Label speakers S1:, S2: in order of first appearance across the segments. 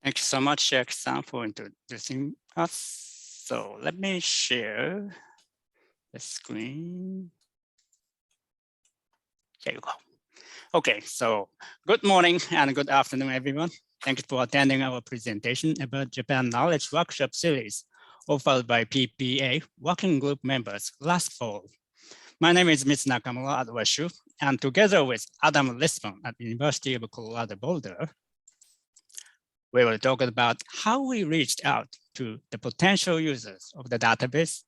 S1: Thank you so much, Jack-san, for introducing us. So let me share the screen. There you go. Okay, so good morning and good afternoon, everyone. Thank you for attending our presentation about Japan Knowledge Workshop Series offered by PDBA working group members last fall. My name is Mitsu Nakamura at WSU, and together with Adam Lisbon at the University of Colorado Boulder, we will talk about how we reached out to the potential users of the database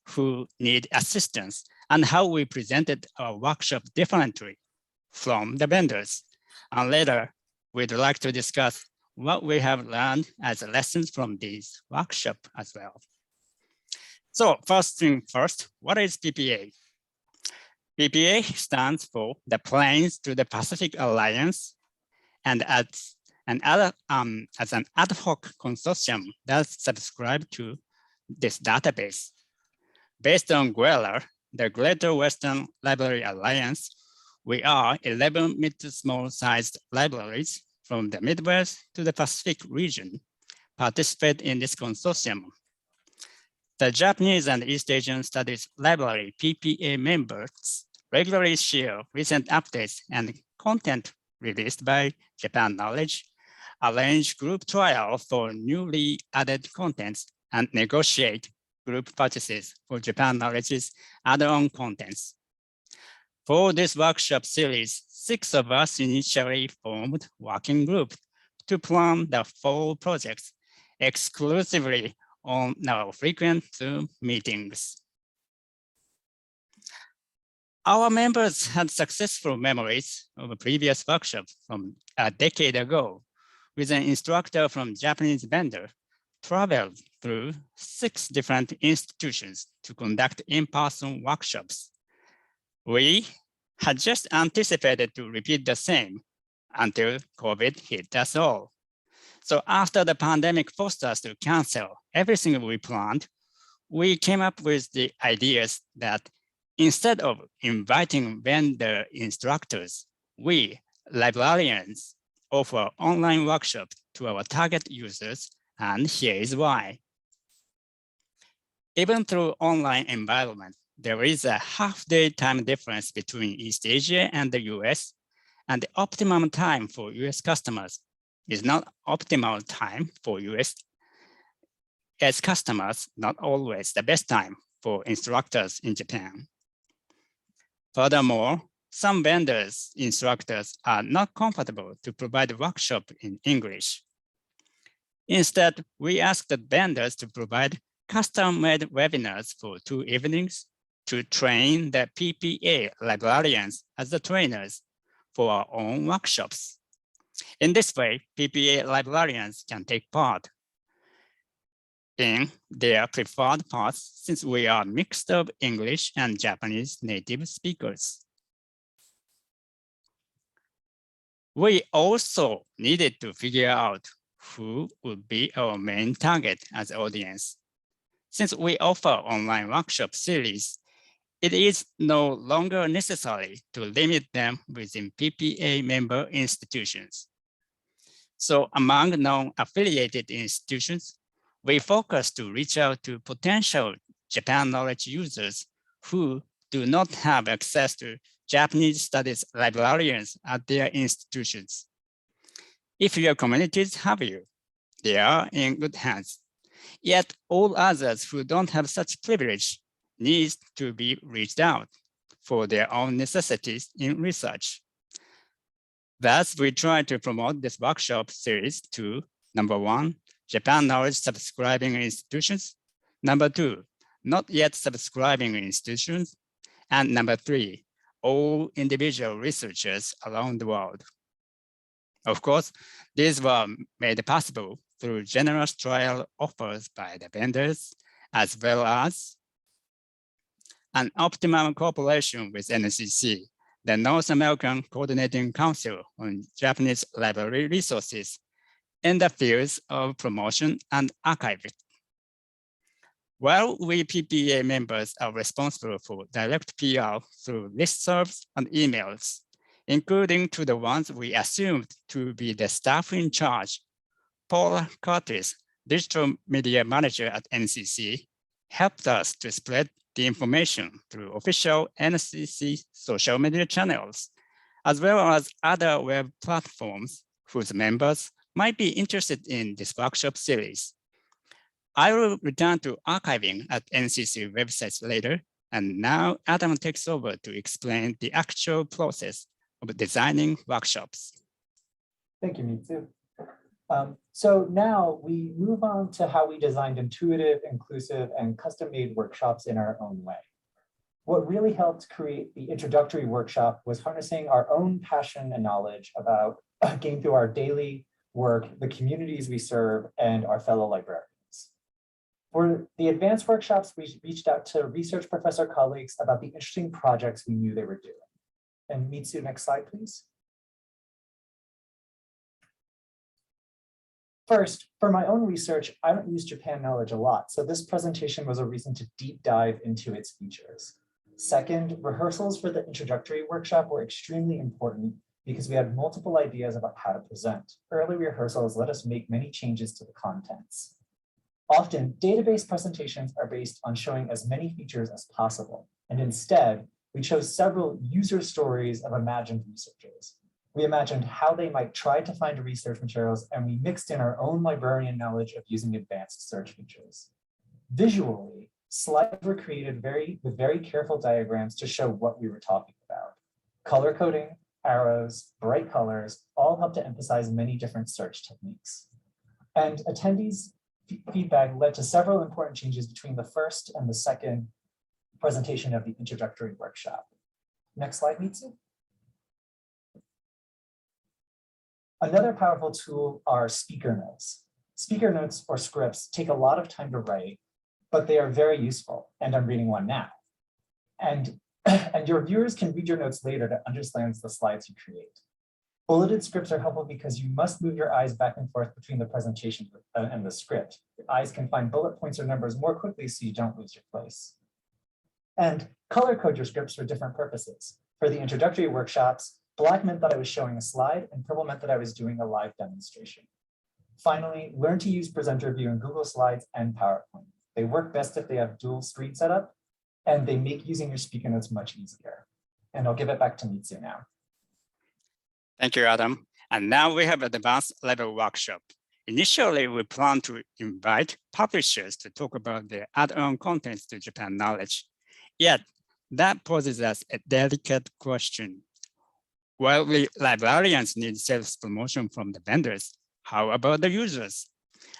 S1: who need assistance and how we presented our workshop differently from the vendors. And later, we'd like to discuss what we have learned as lessons from these workshops as well. So first thing first, what is PPA? PPA stands for the Plains to the Pacific Alliance, and as an ad hoc consortium that subscribed to this database. Based on GWELR, the Greater Western Library Alliance, we are 11 mid to small sized libraries from the Midwest to the Pacific region participate in this consortium. The Japanese and East Asian Studies Library PPA members regularly share recent updates and content released by Japan Knowledge, arrange group trial for newly added contents, and negotiate group purchases for Japan Knowledge's add-on contents. For this workshop series, 6 of us initially formed working group to plan the fall projects exclusively on our frequent Zoom meetings. Our members had successful memories of a previous workshop from a decade ago, with an instructor from Japanese vendor traveled through 6 different institutions to conduct in-person workshops. We had just anticipated to repeat the same until COVID hit us all. So after the pandemic forced us to cancel everything we planned, we came up with the ideas that instead of inviting vendor instructors, we librarians offer online workshops to our target users, and here is why. Even through online environment, there is a half-day time difference between East Asia and the US, and the optimum time for US customers is not optimal time for US customers, not always the best time for instructors in Japan. Furthermore, some vendors' instructors are not comfortable to provide a workshop in English. Instead, we asked the vendors to provide custom-made webinars for 2 evenings to train the PPA librarians as the trainers for our own workshops. In this way, PPA librarians can take part in their preferred paths since we are mixed of English and Japanese native speakers. We also needed to figure out who would be our main target as audience. Since we offer online workshop series, it is no longer necessary to limit them within PPA member institutions. So among non-affiliated institutions, we focus to reach out to potential Japan Knowledge users who do not have access to Japanese studies librarians at their institutions. If your communities have you, they are in good hands. Yet all others who don't have such privilege need to be reached out for their own necessities in research. Thus, we try to promote this workshop series to, number 1, Japan Knowledge subscribing institutions, number 2, not yet subscribing institutions, and number 3, all individual researchers around the world. Of course, these were made possible through generous trial offers by the vendors, as well as an optimum cooperation with NCC, the North American Coordinating Council on Japanese Library Resources, in the fields of promotion and archiving. While we PPA members are responsible for direct PR through listservs and emails, including to the ones we assumed to be the staff in charge, Paul Curtis, Digital Media Manager at NCC, helped us to spread the information through official NCC social media channels, as well as other web platforms whose members might be interested in this workshop series. I will return to archiving at NCC websites later, and now Adam takes over to explain the actual process of designing workshops.
S2: Thank you, Mitsu. So now we move on to how we designed intuitive, inclusive, and custom-made workshops in our own way. What really helped create the introductory workshop was harnessing our own passion and knowledge about getting through our daily work, the communities we serve, and our fellow librarians. For the advanced workshops, we reached out to research professor colleagues about the interesting projects we knew they were doing. And Mitsu, next slide, please. First, for my own research, I don't use Japan knowledge a lot, so this presentation was a reason to deep dive into its features. Second, rehearsals for the introductory workshop were extremely important because we had multiple ideas about how to present. Early rehearsals let us make many changes to the contents. Often, database presentations are based on showing as many features as possible, and instead, we chose several user stories of imagined researchers. We imagined how they might try to find research materials, and we mixed in our own librarian knowledge of using advanced search features. Visually, slides were created with very careful diagrams to show what we were talking about. Color coding, arrows, bright colors, all help to emphasize many different search techniques. And attendees' feedback led to several important changes between the first and the second presentation of the introductory workshop. Next slide, Mitsu. Another powerful tool are speaker notes. Speaker notes or scripts take a lot of time to write, but they are very useful, and I'm reading one now. And your viewers can read your notes later to understand the slides you create. Bulleted scripts are helpful because you must move your eyes back and forth between the presentation and the script. Your eyes can find bullet points or numbers more quickly so you don't lose your place. And color code your scripts for different purposes. For the introductory workshops, black meant that I was showing a slide, and purple meant that I was doing a live demonstration. Finally, learn to use Presenter View in Google Slides and PowerPoint. They work best if they have dual screen setup, and they make using your speaker notes much easier. And I'll give it back to Mitsu now.
S1: Thank you, Adam. And now we have an advanced level workshop. Initially, we plan to invite publishers to talk about their add-on contents to Japan knowledge. Yet, that poses us a delicate question. While we librarians need sales promotion from the vendors, how about the users?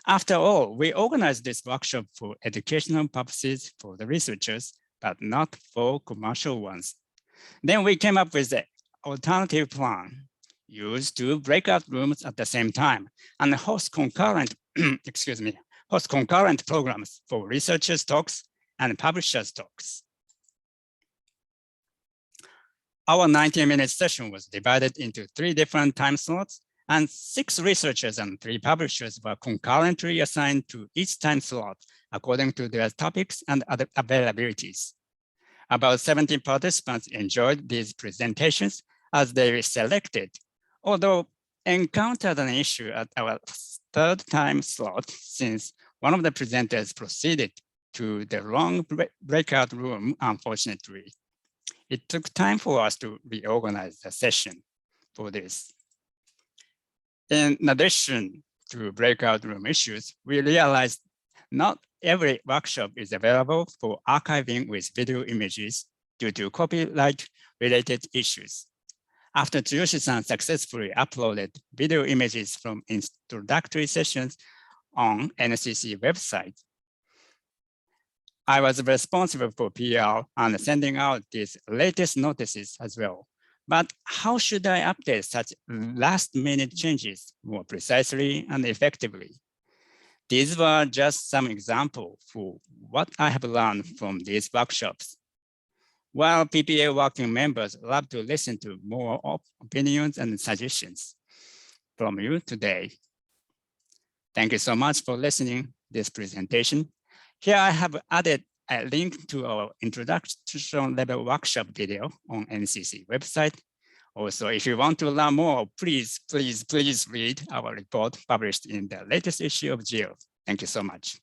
S1: After all, we organized this workshop for educational purposes for the researchers, but not for commercial ones. Then we came up with the alternative plan. Use 2 breakout rooms at the same time and host concurrent, host concurrent programs for researchers' talks and publishers' talks. Our 90-minute session was divided into 3 different time slots, and 6 researchers and 3 publishers were concurrently assigned to each time slot according to their topics and other availabilities. About 70 participants enjoyed these presentations as they were selected, although encountered an issue at our 3rd time slot since one of the presenters proceeded to the wrong breakout room, unfortunately. It took time for us to reorganize the session for this. In addition to breakout room issues, we realized not every workshop is available for archiving with video images due to copyright-related issues. After Tsuyoshi-san successfully uploaded video images from introductory sessions on NCC website, I was responsible for PR and sending out these latest notices as well. But how should I update such last-minute changes more precisely and effectively? These were just some examples for what I have learned from these workshops. While PPA working members love to listen to more opinions and suggestions from you today. Thank you so much for listening to this presentation. Here I have added a link to our introduction level workshop video on NCC website. Also, if you want to learn more, please read our report published in the latest issue of CEAL. Thank you so much.